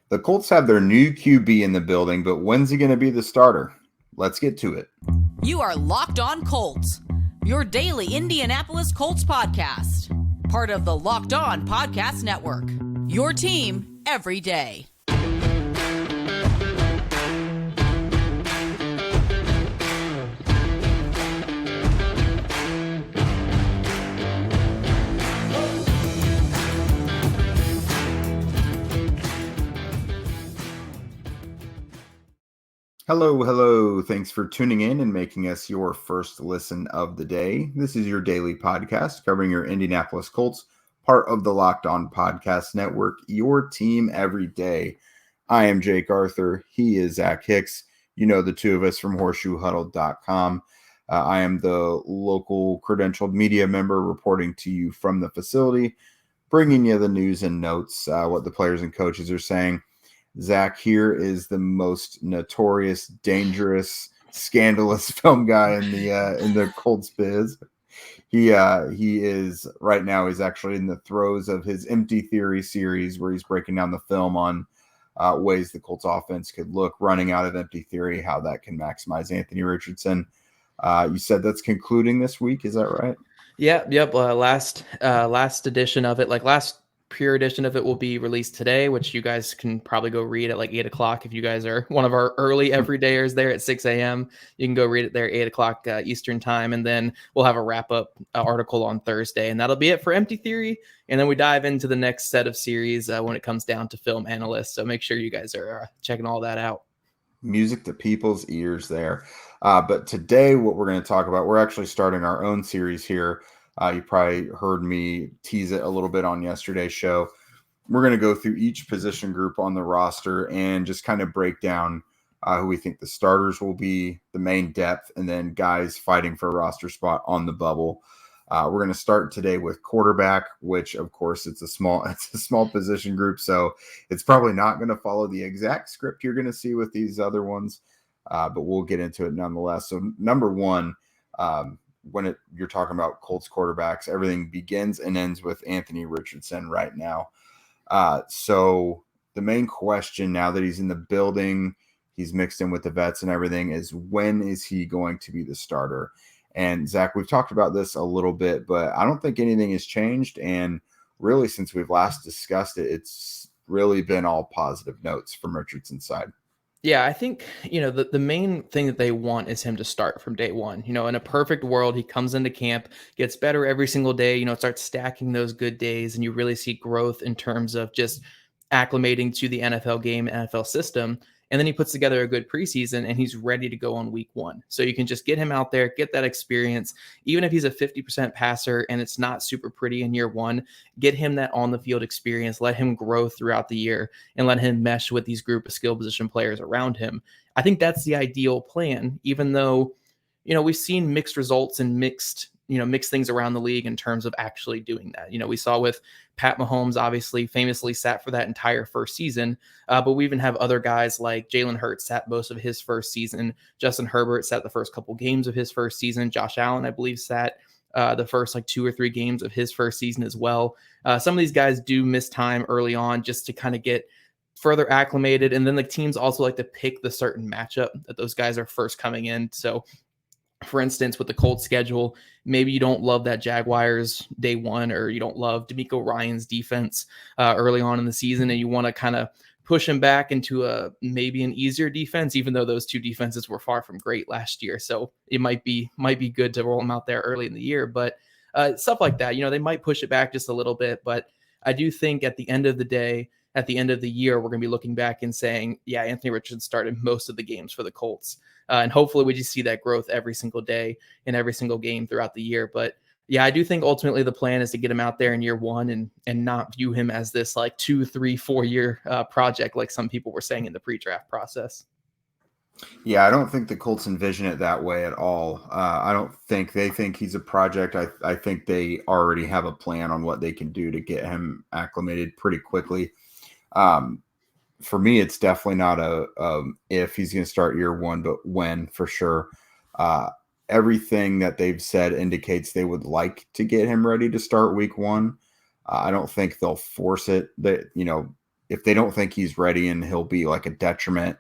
The Colts have their new QB in the building, but when's he going to be the starter? Let's get to it. You are Locked On Colts, your daily Indianapolis Colts podcast. Part of the Locked On Podcast Network, your team every day. Hello. Thanks for tuning in and making us your first listen of the day. This is your daily podcast covering your Indianapolis Colts, part of the Locked On Podcast Network, your team every day. I am Jake Arthur. He is Zach Hicks. You know the two of us from horseshoehuddle.com. I am the local credentialed media member reporting to you from the facility, bringing you the news and notes, what the players and coaches are saying. Zach here is the most notorious, dangerous, scandalous film guy in the Colts biz. He is right now. He's actually in the throes of his Empty Theory series, where he's breaking down the film on ways the Colts offense could look running out of Empty Theory, how that can maximize Anthony Richardson. You said that's concluding this week, is that right? Yep. Last edition of it, last pure edition of it, will be released today, which you guys can probably go read at 8 o'clock. If you guys are one of our early everydayers there at 6 a.m., you can go read it there at 8 o'clock Eastern time. And then we'll have a wrap up article on Thursday, and that'll be it for Empty Theory. And then we dive into the next set of series when it comes down to film analysts. So make sure you guys are checking all that out. Music to people's ears there. But today, what we're going to talk about, we're actually starting our own series here. You probably heard me tease it a little bit on yesterday's show. We're going to go through each position group on the roster and just kind of break down who we think the starters will be, the main depth, and then guys fighting for a roster spot on the bubble. We're going to start today with quarterback, which of course it's a small position group, so it's probably not going to follow the exact script you're going to see with these other ones, but we'll get into it nonetheless. So number one, when you're talking about Colts quarterbacks, everything begins and ends with Anthony Richardson right now. So the main question now that he's in the building, he's mixed in with the vets and everything, is when is he going to be the starter? And Zach, we've talked about this a little bit, but I don't think anything has changed. And really, since we've last discussed it, it's really been all positive notes from Richardson's side. Yeah, I think, the main thing that they want is him to start from day one. In a perfect world, he comes into camp, gets better every single day, starts stacking those good days, and you really see growth in terms of just acclimating to the NFL game, NFL system. And then he puts together a good preseason and he's ready to go on week one. So you can just get him out there, get that experience. Even if he's a 50% passer and it's not super pretty in year one, get him that on the field experience, let him grow throughout the year and let him mesh with these group of skill position players around him. I think that's the ideal plan, even though, we've seen mixed results and mixed things around the league in terms of actually doing that. We saw with Pat Mahomes, obviously famously sat for that entire first season, but we even have other guys like Jalen Hurts sat most of his first season. Justin Herbert sat the first couple games of his first season. Josh Allen, I believe, sat the first 2 or 3 games of his first season as well. Some of these guys do miss time early on just to kind of get further acclimated. And then the teams also like to pick the certain matchup that those guys are first coming in. So for instance, with the Colts schedule, maybe you don't love that Jaguars day one, or you don't love DeMeco Ryans defense early on in the season, and you want to kind of push him back into maybe an easier defense, even though those two defenses were far from great last year. So it might be good to roll them out there early in the year, but stuff like that, they might push it back just a little bit. But I do think at the end of the day, at the end of the year, we're going to be looking back and saying, yeah, Anthony Richardson started most of the games for the Colts. And hopefully we just see that growth every single day in every single game throughout the year. But yeah, I do think ultimately the plan is to get him out there in year one and not view him as this 2, 3, 4 year project, like some people were saying in the pre-draft process. Yeah, I don't think the Colts envision it that way at all. I don't think they think he's a project. I think they already have a plan on what they can do to get him acclimated pretty quickly. For me, it's definitely not if he's going to start year one, but when, for sure. Everything that they've said indicates they would like to get him ready to start week one. I don't think they'll force it. That if they don't think he's ready and he'll be like a detriment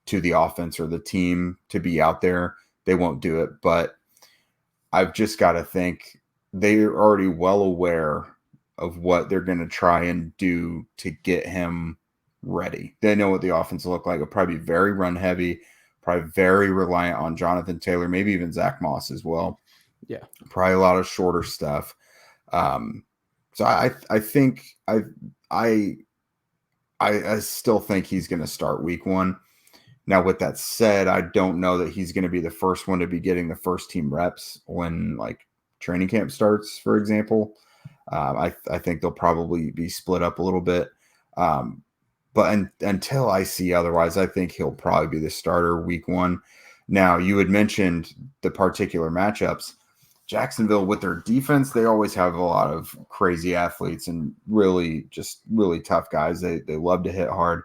to the offense or the team to be out there, they won't do it. But I've just got to think they're already well aware of what they're going to try and do to get him ready. They know what the offense will look like. It'll probably be very run heavy, probably very reliant on Jonathan Taylor, maybe even Zach Moss as well. Yeah. Probably a lot of shorter stuff. So I think I still think he's going to start week 1. Now, with that said, I don't know that he's going to be the first one to be getting the first team reps when like training camp starts, for example. I think they'll probably be split up a little bit. But until I see otherwise, I think he'll probably be the starter week 1. Now, you had mentioned the particular matchups. Jacksonville, with their defense, they always have a lot of crazy athletes and really tough guys. They love to hit hard.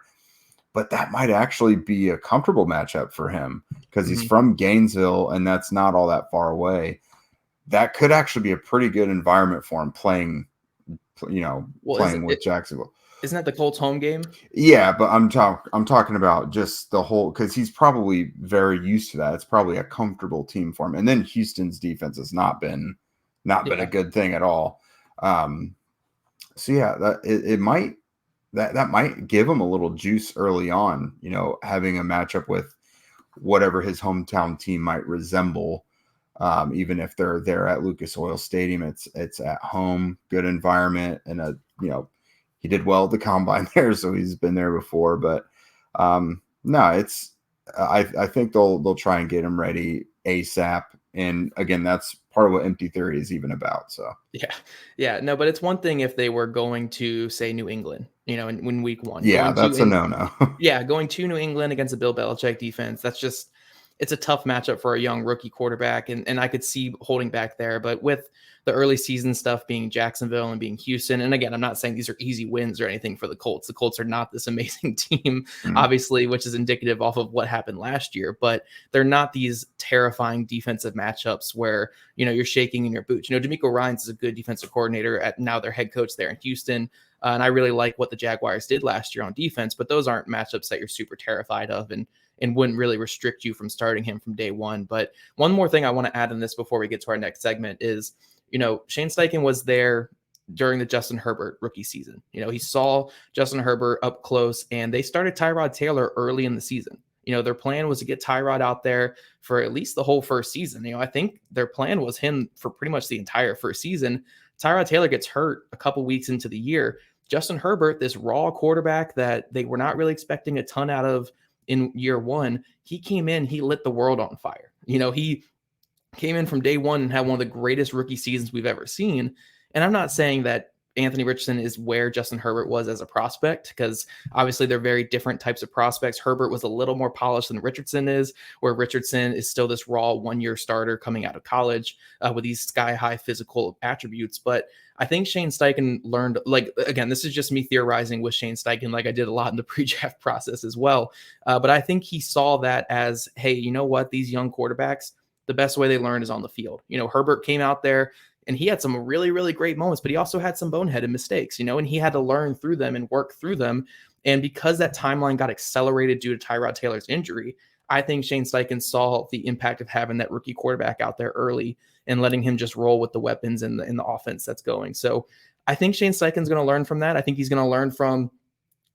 But that might actually be a comfortable matchup for him because he's from Gainesville, and that's not all that far away. That could actually be a pretty good environment for him playing with Jacksonville. Isn't that the Colts home game? Yeah, but I'm talking about just the whole, because he's probably very used to that. It's probably a comfortable team for him. And then Houston's defense has not been a good thing at all. So yeah, that might give him a little juice early on, having a matchup with whatever his hometown team might resemble. Even if they're there at Lucas Oil Stadium, it's at home, good environment, and he did well at the combine there, so he's been there before. But I think they'll try and get him ready ASAP. And again, that's part of what Empty Theory is even about. So no, but it's one thing if they were going to say New England, in week 1. Yeah, that's a no-no. Yeah, going to New England against a Bill Belichick defense, it's a tough matchup for a young rookie quarterback, and I could see holding back there. But with the early season stuff being Jacksonville and being Houston, and again, I'm not saying these are easy wins or anything for the Colts. The Colts are not this amazing team, obviously, which is indicative off of what happened last year, but they're not these terrifying defensive matchups where, you're shaking in your boots. DeMeco Ryans is a good defensive coordinator at now their head coach there in Houston. And I really like what the Jaguars did last year on defense, but those aren't matchups that you're super terrified of and wouldn't really restrict you from starting him from day one. But one more thing I want to add in this before we get to our next segment is, Shane Steichen was there during the Justin Herbert rookie season. He saw Justin Herbert up close, and they started Tyrod Taylor early in the season. Their plan was to get Tyrod out there for at least the whole first season. I think their plan was him for pretty much the entire first season. Tyrod Taylor gets hurt a couple weeks into the year. Justin Herbert, this raw quarterback that they were not really expecting a ton out of in year 1, he came in, he lit the world on fire. He came in from day 1 and had one of the greatest rookie seasons we've ever seen. And I'm not saying that Anthony Richardson is where Justin Herbert was as a prospect, because obviously they're very different types of prospects. Herbert was a little more polished than Richardson is, where Richardson is still this raw 1-year starter coming out of college with these sky-high physical attributes. But I think Shane Steichen learned, again, this is just me theorizing with Shane Steichen, like I did a lot in the pre-draft process as well. But I think he saw that as, hey, you know what? These young quarterbacks, the best way they learn is on the field. Herbert came out there and he had some really, really great moments, but he also had some boneheaded mistakes, and he had to learn through them and work through them. And because that timeline got accelerated due to Tyrod Taylor's injury, I think Shane Steichen saw the impact of having that rookie quarterback out there early and letting him just roll with the weapons in the offense that's going. So I think Shane Steichen's going to learn from that. I think he's going to learn from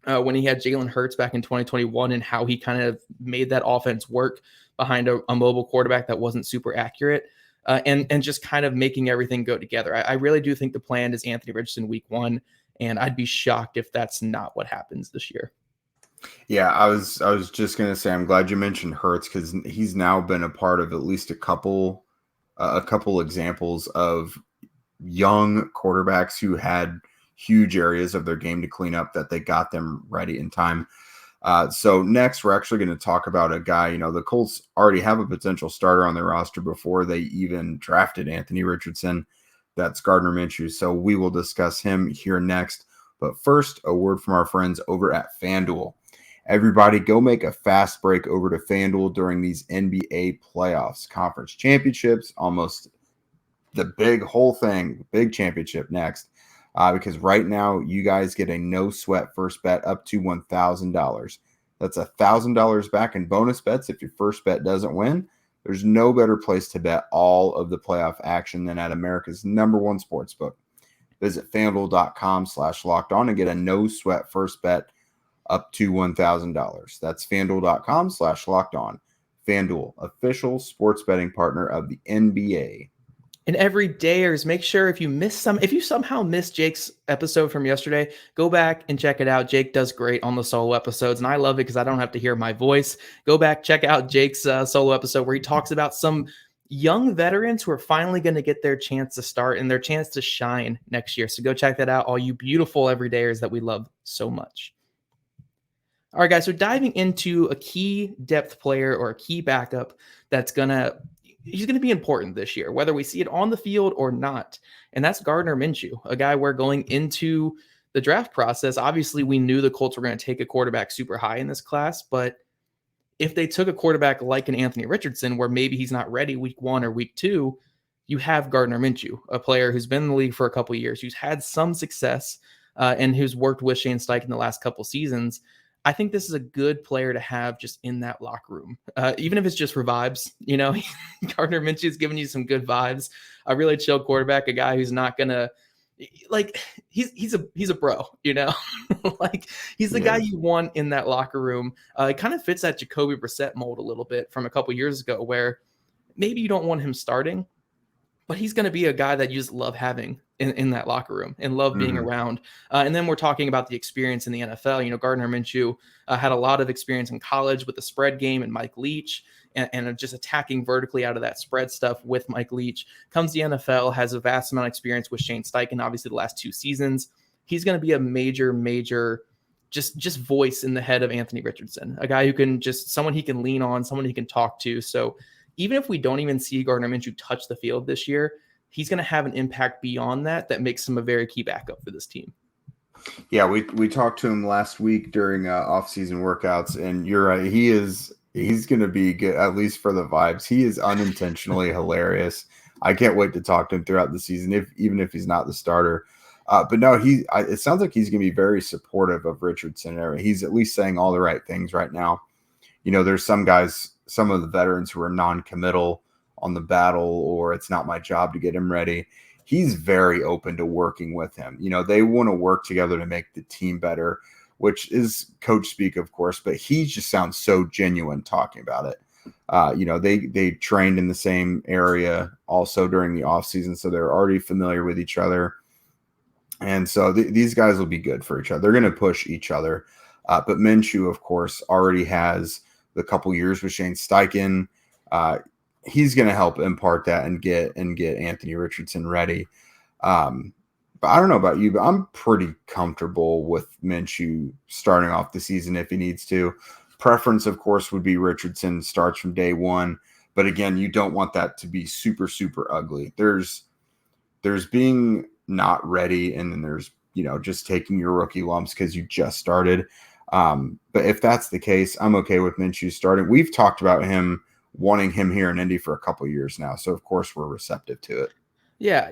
when he had Jalen Hurts back in 2021 and how he kind of made that offense work behind a mobile quarterback that wasn't super accurate. And just kind of making everything go together. I really do think the plan is Anthony Richardson week 1, and I'd be shocked if that's not what happens this year. Yeah, I was just going to say, I'm glad you mentioned Hurts, because he's now been a part of at least a couple examples of young quarterbacks who had huge areas of their game to clean up that they got them ready in time. So next, we're actually going to talk about a guy, the Colts already have a potential starter on their roster before they even drafted Anthony Richardson. That's Gardner Minshew. So we will discuss him here next. But first, a word from our friends over at FanDuel. Everybody go make a fast break over to FanDuel during these NBA playoffs, conference championships, almost the big whole thing, big championship next. because right now you guys get a no sweat first bet up to $1,000. That's $1,000 back in bonus bets if your first bet doesn't win. There's no better place to bet all of the playoff action than at America's #1 sportsbook. Visit FanDuel.com/lockedon and get a no sweat first bet up to $1,000. That's FanDuel.com/lockedon. FanDuel, official sports betting partner of the NBA. And every dayers, make sure if you somehow missed Jake's episode from yesterday, go back and check it out. Jake does great on the solo episodes, and I love it because I don't have to hear my voice. Go back, check out Jake's solo episode where he talks about some young veterans who are finally going to get their chance to start and their chance to shine next year. So go check that out, all you beautiful everydayers that we love so much. All right, guys, so diving into a key depth player or a key backup he's going to be important this year, whether we see it on the field or not. And that's Gardner Minshew, a guy where going into the draft process, obviously we knew the Colts were going to take a quarterback super high in this class, but if they took a quarterback like an Anthony Richardson, where maybe he's not ready week 1 or week 2, you have Gardner Minshew, a player who's been in the league for a couple of years, who's had some success and who's worked with Shane Steichen the last couple seasons. I think this is a good player to have just in that locker room, even if it's just for vibes. Gardner Minshew is giving you some good vibes. A really chill quarterback, a guy who's not gonna he's a bro, like he's the guy you want in that locker room. It kind of fits that Jacoby Brissett mold a little bit from a couple years ago, where maybe you don't want him starting, but he's going to be a guy that you just love having in that locker room and love being around. And then we're talking about the experience in the NFL. Gardner Minshew had a lot of experience in college with the spread game and Mike Leach and just attacking vertically out of that spread stuff with Mike Leach. Comes the NFL, has a vast amount of experience with Shane Steichen, obviously the last 2 seasons. He's going to be a major just voice in the head of Anthony Richardson, a guy who can someone he can lean on, someone he can talk to. So even if we don't even see Gardner Minshew touch the field this year, he's going to have an impact beyond that makes him a very key backup for this team. Yeah, we talked to him last week during off-season workouts, and you're right. He's going to be good, at least for the vibes. He is unintentionally hilarious. I can't wait to talk to him throughout the season, even if he's not the starter. But no, it sounds like he's going to be very supportive of Richardson. He's at least saying all the right things right now. There's some guys, some of the veterans who are non-committal on the battle, or it's not my job to get him ready. He's very open to working with him. They want to work together to make the team better, which is coach speak, of course, but he just sounds so genuine talking about it. They trained in the same area also during the offseason, so they're already familiar with each other. And so these guys will be good for each other. They're going to push each other. But Minshew, of course, already has the couple years with Shane Steichen. He's going to help impart that and get Anthony Richardson ready. But I don't know about you, but I'm pretty comfortable with Minshew starting off the season if he needs to. Preference, of course, would be Richardson starts from day 1. But again, you don't want that to be super, super ugly. There's being not ready, and then there's, just taking your rookie lumps because you just started. But if that's the case, I'm okay with Minshew starting. We've talked about him wanting him here in Indy for a couple years now. So, of course, we're receptive to it. Yeah.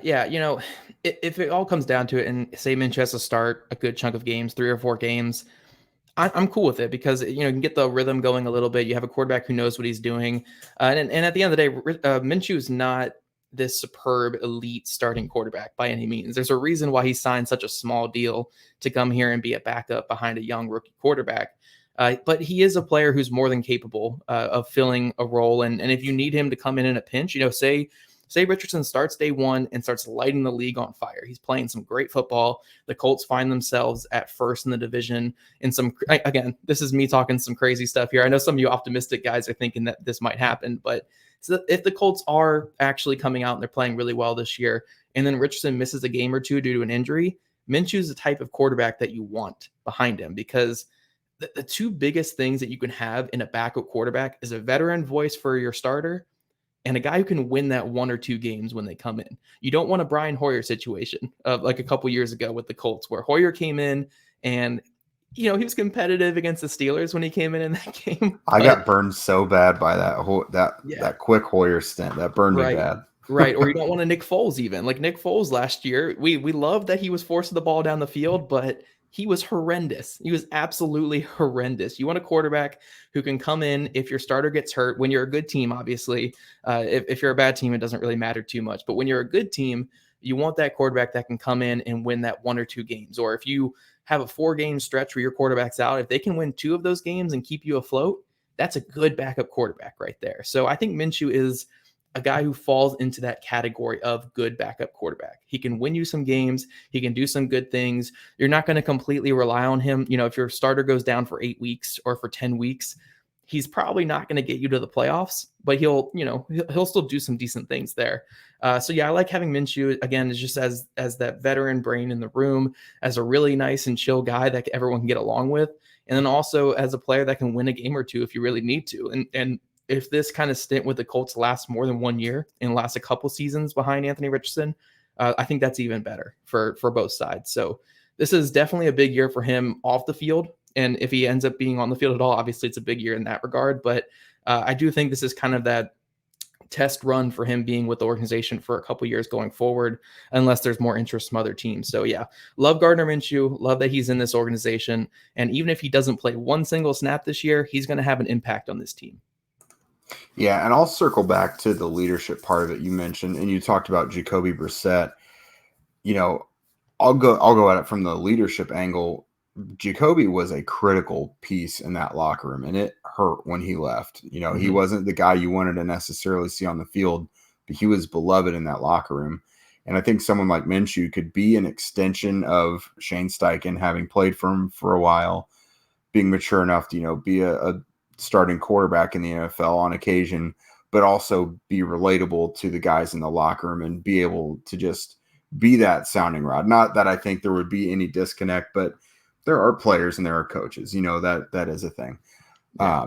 If it all comes down to it and say Minshew has to start a good chunk of games, 3 or 4 games, I'm cool with it because, you can get the rhythm going a little bit. You have a quarterback who knows what he's doing. And at the end of the day, Minshew is not this superb elite starting quarterback by any means. There's a reason why he signed such a small deal to come here and be a backup behind a young rookie quarterback. But he is a player who's more than capable of filling a role. And if you need him to come in a pinch, say Richardson starts day 1 and starts lighting the league on fire. He's playing some great football. The Colts find themselves at first in the division. Again, this is me talking some crazy stuff here. I know some of you optimistic guys are thinking that this might happen, but so if the Colts are actually coming out and they're playing really well this year, and then Richardson misses a game or 2 due to an injury, Minshew is the type of quarterback that you want behind him, because the 2 biggest things that you can have in a backup quarterback is a veteran voice for your starter and a guy who can win that 1 or 2 games when they come in. You don't want a Brian Hoyer situation like a couple years ago with the Colts, where Hoyer came in and he was competitive against the Steelers when he came in that game. I got burned so bad by that quick Hoyer stint. That burned me bad. Right. Or you don't want a Nick Foles even. Like Nick Foles last year, we loved that he was forcing the ball down the field, but he was horrendous. He was absolutely horrendous. You want a quarterback who can come in if your starter gets hurt, when you're a good team, obviously. If you're a bad team, it doesn't really matter too much. But when you're a good team, you want that quarterback that can come in and win that 1 or 2 games. Or if you have a 4-game stretch where your quarterback's out, if they can win 2 of those games and keep you afloat, that's a good backup quarterback right there. So I think Minshew is a guy who falls into that category of good backup quarterback. He can win you some games. He can do some good things. You're not going to completely rely on him. If your starter goes down for 8 weeks or for 10 weeks, he's probably not going to get you to the playoffs, but he'll still do some decent things there. So yeah, I like having Minshew again, is just as that veteran brain in the room, as a really nice and chill guy that everyone can get along with. And then also as a player that can win a game or two if you really need to. And if this kind of stint with the Colts lasts more than 1 year and lasts a couple seasons behind Anthony Richardson, I think that's even better for both sides. So this is definitely a big year for him off the field. And if he ends up being on the field at all, obviously it's a big year in that regard. But I do think this is kind of that test run for him being with the organization for a couple years going forward, unless there's more interest from other teams. So yeah, love Gardner Minshew, love that he's in this organization. And even if he doesn't play one single snap this year, he's going to have an impact on this team. Yeah, and I'll circle back to the leadership part of it you mentioned, and you talked about Jacoby Brissett. I'll go at it from the leadership angle. Jacoby was a critical piece in that locker room, and it hurt when he left. He wasn't the guy you wanted to necessarily see on the field, but he was beloved in that locker room. And I think someone like Minshew could be an extension of Shane Steichen, having played for him for a while, being mature enough to, be a starting quarterback in the NFL on occasion, but also be relatable to the guys in the locker room and be able to just be that sounding rod. Not that I think there would be any disconnect, but there are players and there are coaches, that is a thing. Yeah.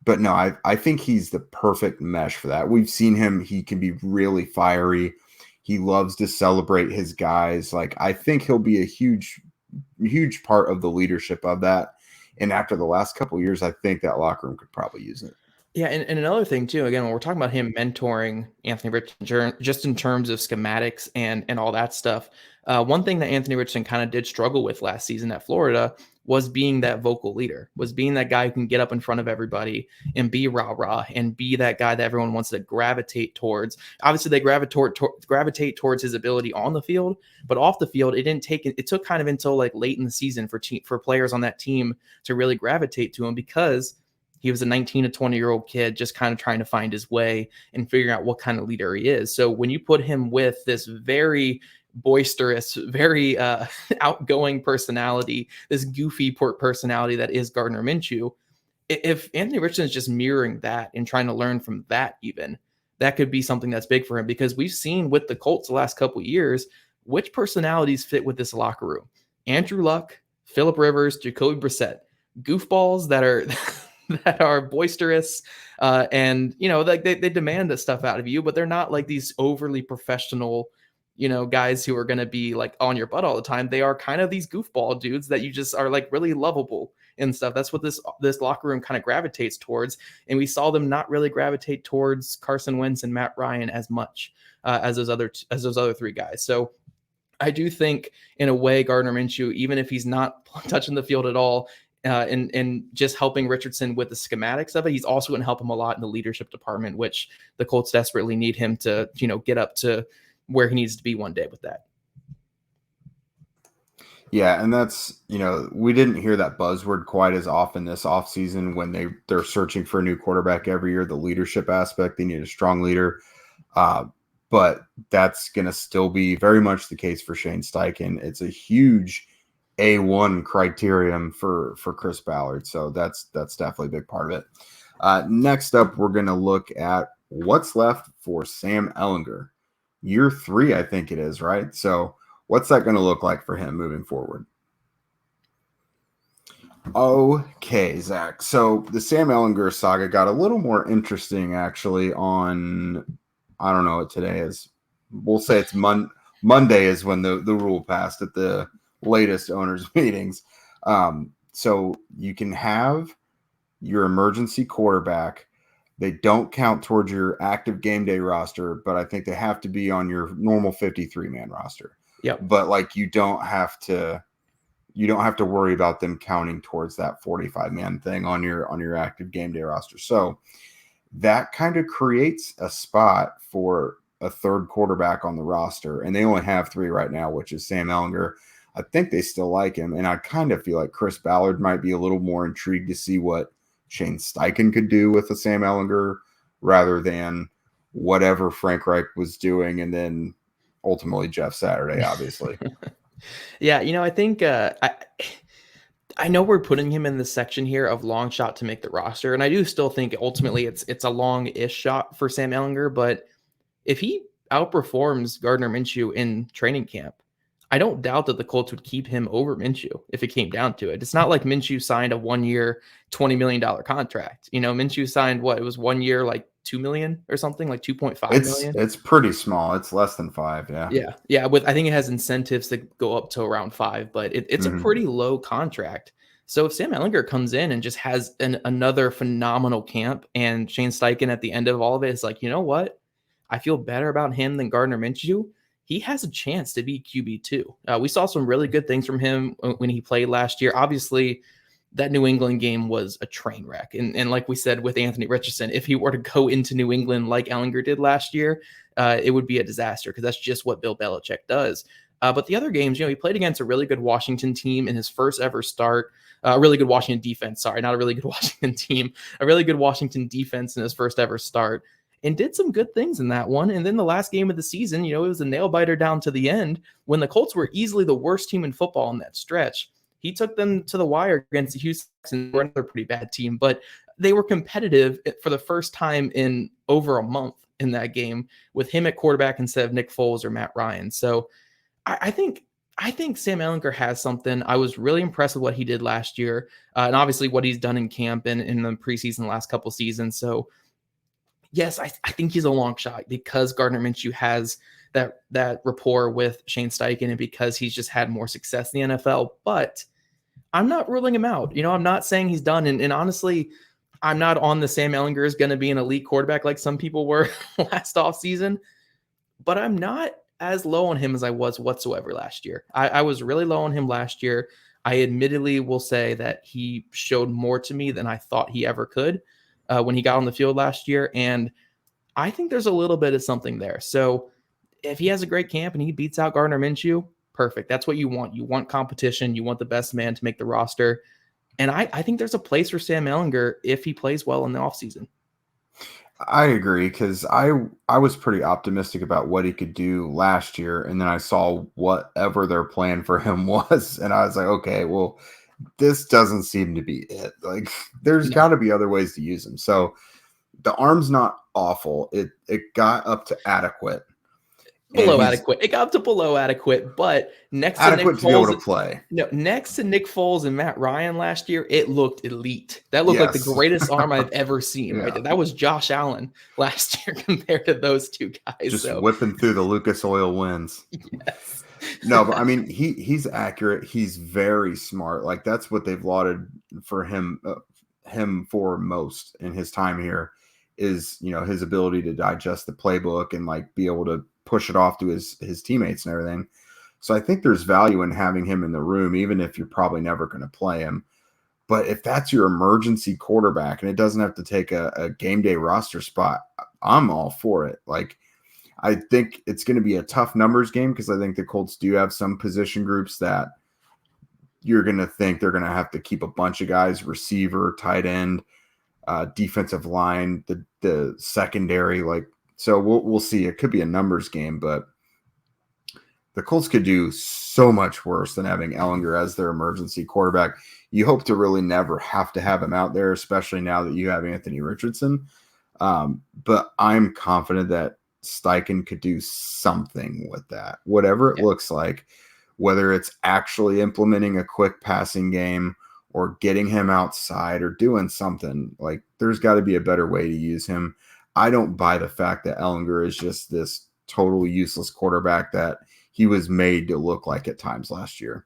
But no, I think he's the perfect mesh for that. We've seen him. He can be really fiery. He loves to celebrate his guys. Like, I think he'll be a huge part of the leadership of that. And after the last couple of years, I think that locker room could probably use it. Yeah, and another thing too, again, when we're talking about him mentoring Anthony Richardson, just in terms of schematics and all that stuff, one thing that Anthony Richardson kind of did struggle with last season at Florida was being that vocal leader, was being that guy who can get up in front of everybody and be rah-rah and be that guy that everyone wants to gravitate towards. Obviously, they gravitate towards his ability on the field, but off the field, it took kind of until like late in the season for players on that team to really gravitate to him, because he was a 19 to 20-year-old kid just kind of trying to find his way and figuring out what kind of leader he is. So when you put him with this very boisterous, very outgoing personality, this goofy personality that is Gardner Minshew, if Anthony Richardson is just mirroring that and trying to learn from that, even that could be something that's big for him, because we've seen with the Colts the last couple of years which personalities fit with this locker room. Andrew Luck, Phillip Rivers, Jacoby Brissett, goofballs that are boisterous, and like they demand this stuff out of you, but they're not like these overly professional guys who are going to be like on your butt all the time. They are kind of these goofball dudes that you just are like really lovable and stuff. That's what this locker room kind of gravitates towards. And we saw them not really gravitate towards Carson Wentz and Matt Ryan as much as those other 3 guys. So I do think in a way Gardner Minshew, even if he's not touching the field at all, and just helping Richardson with the schematics of it, he's also going to help him a lot in the leadership department, which the Colts desperately need him to, get up to where he needs to be one day with that. Yeah, and that's, we didn't hear that buzzword quite as often this offseason when they're searching for a new quarterback every year, the leadership aspect. They need a strong leader. But that's going to still be very much the case for Shane Steichen. It's a huge A1 criterion for Chris Ballard. So that's definitely a big part of it. Next up, we're going to look at what's left for Sam Ehlinger. Year 3, I think it is, right? So what's that going to look like for him moving forward? Okay, Zach. So the Sam Ehlinger saga got a little more interesting actually on, I don't know what today is. We'll say it's Monday is when the rule passed at the latest owners meetings. So you can have your emergency quarterback They don't count towards your active game day roster, but I think they have to be on your normal 53-man roster. Yep. But like you don't have to worry about them counting towards that 45-man thing on your active game day roster. So that kind of creates a spot for a third quarterback on the roster, and they only have 3 right now, which is Sam Ehlinger. I think they still like him, and I kind of feel like Chris Ballard might be a little more intrigued to see what Shane Steichen could do with a Sam Ehlinger rather than whatever Frank Reich was doing, and then ultimately Jeff Saturday, obviously. Yeah, I think I know we're putting him in the section here of long shot to make the roster, and I do still think ultimately it's a long-ish shot for Sam Ehlinger, but if he outperforms Gardner Minshew in training camp, I don't doubt that the Colts would keep him over Minshew if it came down to it. It's not like Minshew signed a 1-year, $20 million contract. Minshew signed it was 1 year, like $2 million or something, like 2.5 million. It's pretty small. It's less than 5. Yeah. Yeah. I think it has incentives that go up to around 5, but it's a pretty low contract. So if Sam Ehlinger comes in and just has another phenomenal camp, and Shane Steichen at the end of all of it is like, you know what? I feel better about him than Gardner Minshew. He has a chance to be QB2. We saw some really good things from him when he played last year. Obviously, that New England game was a train wreck. And like we said with Anthony Richardson, if he were to go into New England like Ehlinger did last year, it would be a disaster because that's just what Bill Belichick does. But the other games, he played against a really good Washington team in his first ever start. A really good Washington defense. Sorry, not a really good Washington team. A really good Washington defense in his first ever start. And did some good things in that one. And then the last game of the season, it was a nail biter down to the end when the Colts were easily the worst team in football in that stretch. He took them to the wire against the Houston, were another pretty bad team, but they were competitive for the first time in over a month in that game with him at quarterback instead of Nick Foles or Matt Ryan. So I think Sam Ehlinger has something. I was really impressed with what he did last year, and obviously what he's done in camp and in the preseason the last couple seasons. So yes, I think he's a long shot because Gardner Minshew has that rapport with Shane Steichen and because he's just had more success in the NFL. But I'm not ruling him out. I'm not saying he's done. And honestly, I'm not on the Sam Ehlinger is going to be an elite quarterback like some people were last offseason. But I'm not as low on him as I was whatsoever last year. I was really low on him last year. I admittedly will say that he showed more to me than I thought he ever could when he got on the field last year. And I think there's a little bit of something there. So if he has a great camp and he beats out Gardner Minshew, perfect. That's what you want. You want competition. You want the best man to make the roster. And I think there's a place for Sam Ehlinger if he plays well in the offseason. I agree because I was pretty optimistic about what he could do last year. And then I saw whatever their plan for him was. And I was like, okay, well, this doesn't seem to be it. Like there's got to be other ways to use him. So the arm's not awful. It got up to adequate. Below adequate. It got up to below adequate, but next to Nick Foles, to be able to play. No, next to Nick Foles and Matt Ryan last year, it looked elite. That looked like the greatest arm I've ever seen. Right there. That was Josh Allen last year compared to those two guys. Just whipping through the Lucas Oil winds. Yes. No, but I mean, he's accurate. He's very smart. Like that's what they've lauded for him for most in his time here is, his ability to digest the playbook and like be able to push it off to his teammates and everything. So I think there's value in having him in the room, even if you're probably never going to play him. But if that's your emergency quarterback and it doesn't have to take a game day roster spot, I'm all for it. Like, I think it's going to be a tough numbers game because I think the Colts do have some position groups that you're going to think they're going to have to keep a bunch of guys, receiver, tight end, defensive line, the secondary. Like, so we'll see. It could be a numbers game, but the Colts could do so much worse than having Ehlinger as their emergency quarterback. You hope to really never have to have him out there, especially now that you have Anthony Richardson. But I'm confident that Steichen could do something with that, whatever it looks like, whether it's actually implementing a quick passing game or getting him outside or doing something. Like, there's got to be a better way to use him. I don't buy the fact that Ehlinger is just this total useless quarterback that he was made to look like at times last year.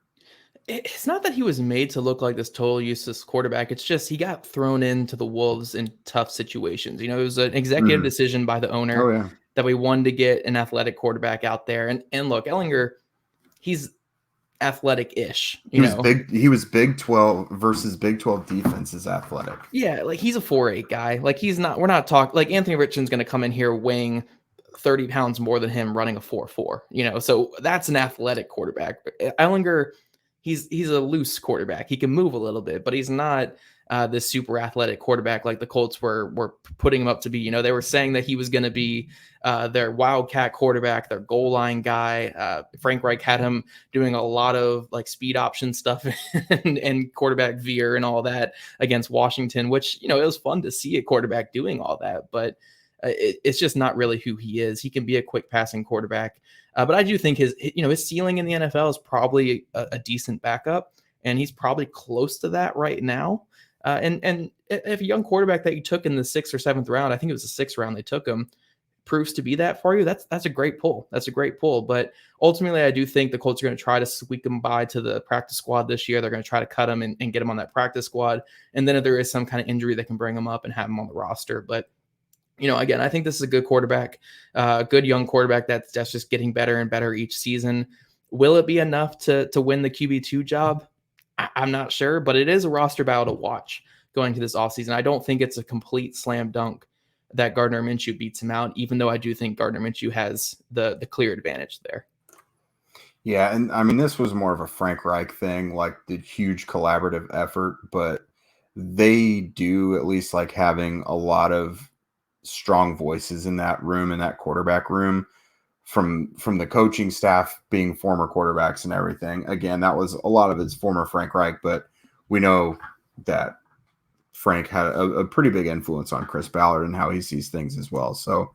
It's not that he was made to look like this total useless quarterback. It's just he got thrown into the Wolves in tough situations. It was an executive decision by the owner Oh yeah. that we wanted to get an athletic quarterback out there. And look, Ehlinger, he's athletic-ish. He was big. He was Big 12 versus Big 12 defense is athletic. Yeah, like he's a 4'8" guy. Like we're not talking like Anthony Richardson's going to come in here weighing 30 pounds more than him running a 4'4", so that's an athletic quarterback. Ehlinger, he's a loose quarterback. He can move a little bit, but he's not this super athletic quarterback like the Colts were putting him up to be. They were saying that he was going to be their wildcat quarterback, their goal line guy. Frank Reich had him doing a lot of like speed option stuff and quarterback veer and all that against Washington, which, it was fun to see a quarterback doing all that, but it's just not really who he is. He can be a quick passing quarterback. But I do think his ceiling in the NFL is probably a decent backup, and he's probably close to that right now. And if a young quarterback that you took in the 6th or 7th round, I think it was the 6th round they took him, proves to be that for you, that's a great pull. That's a great pull. But ultimately, I do think the Colts are going to try to squeak him by to the practice squad this year. They're going to try to cut him and get him on that practice squad. And then if there is some kind of injury, they can bring him up and have him on the roster. But again, I think this is a good quarterback, good young quarterback that's just getting better and better each season. Will it be enough to win the QB2 job? I'm not sure, but it is a roster battle to watch going to this offseason. I don't think it's a complete slam dunk that Gardner Minshew beats him out, even though I do think Gardner Minshew has the clear advantage there. Yeah, and I mean, this was more of a Frank Reich thing, like the huge collaborative effort, but they do at least like having a lot of strong voices in that room, in that quarterback room, from the coaching staff being former quarterbacks and everything. Again, that was a lot of his former Frank Reich, but we know that Frank had a pretty big influence on Chris Ballard and how he sees things as well. So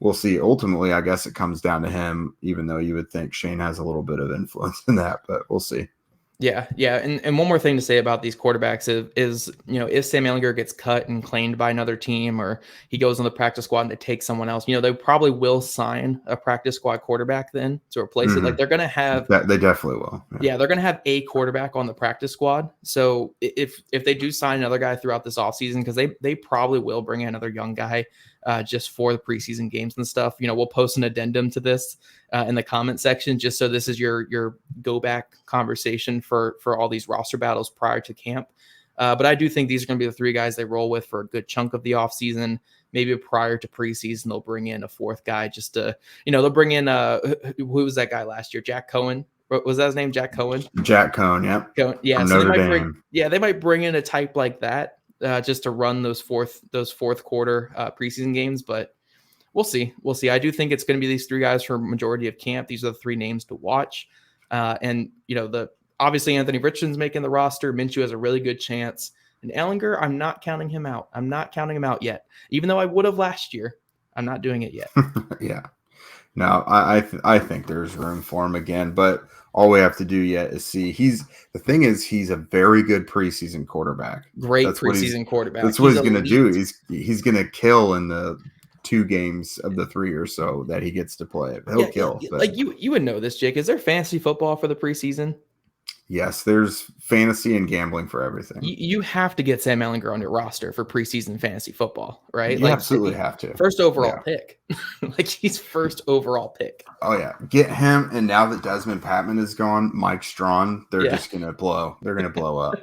we'll see. Ultimately, I guess it comes down to him, even though you would think Shane has a little bit of influence in that, but we'll see. Yeah. And one more thing to say about these quarterbacks is if Sam Ehlinger gets cut and claimed by another team, or he goes on the practice squad and they take someone else, they probably will sign a practice squad quarterback then to replace it. Like they're going to have that. They definitely will. Yeah, they're going to have a quarterback on the practice squad. So if they do sign another guy throughout this offseason, because they probably will bring in another young guy just for the preseason games and stuff. We'll post an addendum to this in the comment section, just so this is your go back conversation for all these roster battles prior to camp. But I do think these are going to be the 3 guys they roll with for a good chunk of the offseason. Maybe prior to preseason, they'll bring in a 4th guy just to, they'll bring in who was that guy last year? Jack Cohen. Was that his name? Jack Cohen? Jack Cohen, yeah. Yeah, so they might bring in a type like that just to run those fourth quarter preseason games. But we'll see. I do think it's going to be these 3 guys for majority of camp. These are the 3 names to watch. And obviously Anthony Richardson's making the roster. Minshew has a really good chance. And Ehlinger, I'm not counting him out. I'm not counting him out yet. Even though I would have last year, I'm not doing it yet. Yeah. No, I think there's room for him again, but all we have to do yet is see. He's a very good preseason quarterback. Great preseason quarterback. That's what he's going to do. He's going to kill in the 2 games of the 3 or so that he gets to play. He'll kill. Yeah, like you would know this, Jake. Is there fantasy football for the preseason? Yes, there's fantasy and gambling for everything. You have to get Sam Ehlinger on your roster for preseason fantasy football, right? You absolutely have to. First overall pick. Like he's first overall pick. Oh, yeah. Get him. And now that Desmond Patman is gone, Mike Strawn, they're just going to blow. They're going to blow up.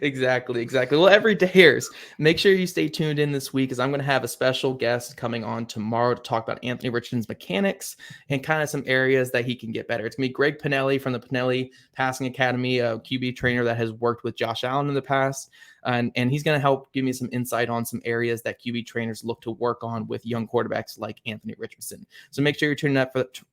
Exactly. Well, every day here's. Make sure you stay tuned in this week, because I'm going to have a special guest coming on tomorrow to talk about Anthony Richardson's mechanics and kind of some areas that he can get better. It's going to be Greg Pinelli from the Pinelli Passing Academy, a QB trainer that has worked with Josh Allen in the past. And he's going to help give me some insight on some areas that QB trainers look to work on with young quarterbacks like Anthony Richardson. So make sure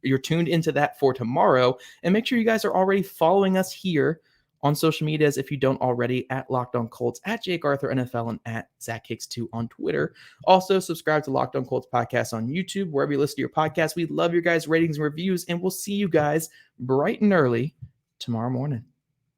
you're tuned into that for tomorrow, and make sure you guys are already following us here on social medias if you don't already, at Locked On Colts, at Jake Arthur NFL, and at Zach Hicks 2 on Twitter. Also, subscribe to Locked On Colts podcast on YouTube, wherever you listen to your podcast. We love your guys' ratings and reviews, and we'll see you guys bright and early tomorrow morning.